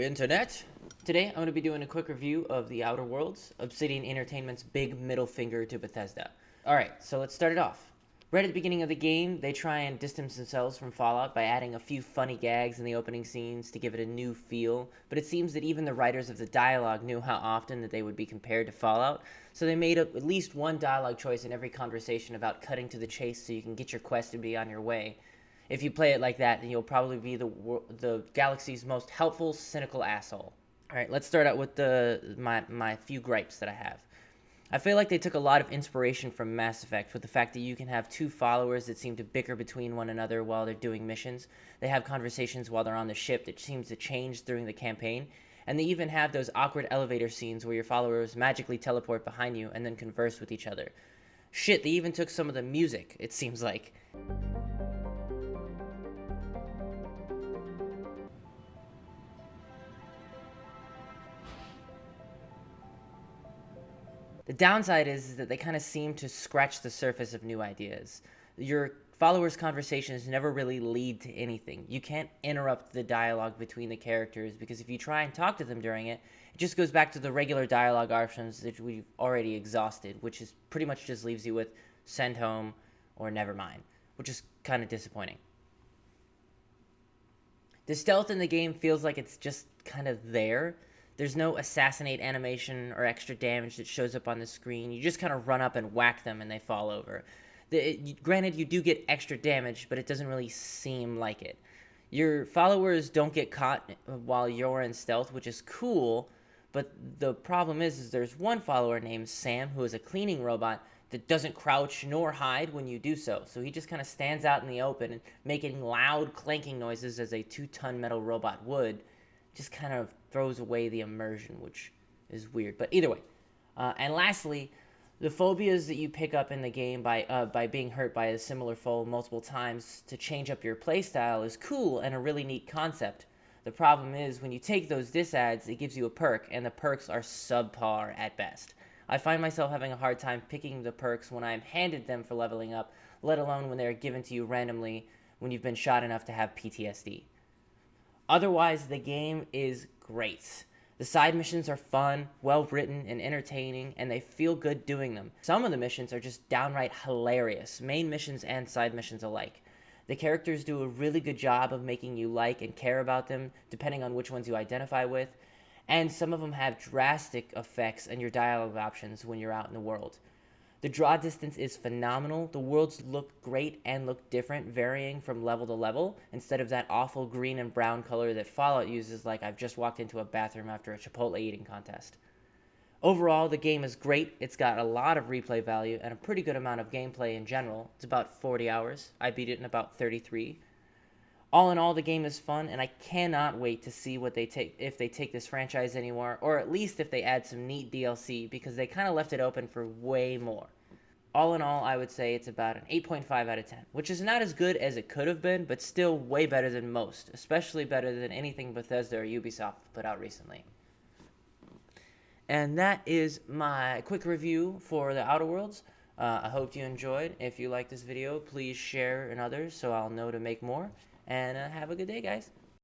Internet. Today I'm going to be doing a quick review of The Outer Worlds, Obsidian Entertainment's big middle finger to Bethesda. Alright, so let's start it off. Right at the beginning of the game, they try and distance themselves from Fallout by adding a few funny gags in the opening scenes to give it a new feel, but it seems that even the writers of the dialogue knew how often that they would be compared to Fallout, so they made up at least one dialogue choice in every conversation about cutting to the chase so you can get your quest and be on your way. If you play it like that, then you'll probably be the galaxy's most helpful, cynical asshole. Alright, let's start out with my few gripes that I have. I feel like they took a lot of inspiration from Mass Effect with the fact that you can have two followers that seem to bicker between one another while they're doing missions. They have conversations while they're on the ship that seems to change during the campaign. And they even have those awkward elevator scenes where your followers magically teleport behind you and then converse with each other. Shit, they even took some of the music, it seems like. The downside is that they kind of seem to scratch the surface of new ideas. Your followers' conversations never really lead to anything. You can't interrupt the dialogue between the characters because if you try and talk to them during it, it just goes back to the regular dialogue options that we've already exhausted, which is pretty much just leaves you with send home or never mind, which is kind of disappointing. The stealth in the game feels like it's just kind of there. There's no assassinate animation or extra damage that shows up on the screen. You just kind of run up and whack them and they fall over. Granted, you do get extra damage, but it doesn't really seem like it. Your followers don't get caught while you're in stealth, which is cool, but the problem is there's one follower named Sam who is a cleaning robot that doesn't crouch nor hide when you do so. So he just kind of stands out in the open and making loud clanking noises as a 2-ton metal robot would. Just kind of throws away the immersion, which is weird. But either way. And lastly, the phobias that you pick up in the game by being hurt by a similar foe multiple times to change up your playstyle is cool and a really neat concept. The problem is when you take those disads, it gives you a perk, and the perks are subpar at best. I find myself having a hard time picking the perks when I'm handed them for leveling up, let alone when they're given to you randomly when you've been shot enough to have PTSD. Otherwise, the game is great. The side missions are fun, well-written, and entertaining, and they feel good doing them. Some of the missions are just downright hilarious, main missions and side missions alike. The characters do a really good job of making you like and care about them, depending on which ones you identify with, and some of them have drastic effects on your dialogue options when you're out in the world. The draw distance is phenomenal. The worlds look great and look different, varying from level to level, instead of that awful green and brown color that Fallout uses like I've just walked into a bathroom after a Chipotle eating contest. Overall, the game is great. It's got a lot of replay value and a pretty good amount of gameplay in general. It's about 40 hours. I beat it in about 33. All in all, the game is fun, and I cannot wait to see what if they take this franchise anywhere, or at least if they add some neat DLC, because they kind of left it open for way more. All in all, I would say it's about an 8.5 out of 10, which is not as good as it could have been, but still way better than most, especially better than anything Bethesda or Ubisoft put out recently. And that is my quick review for The Outer Worlds. I hope you enjoyed. If you like this video, please share and others so I'll know to make more. And have a good day, guys.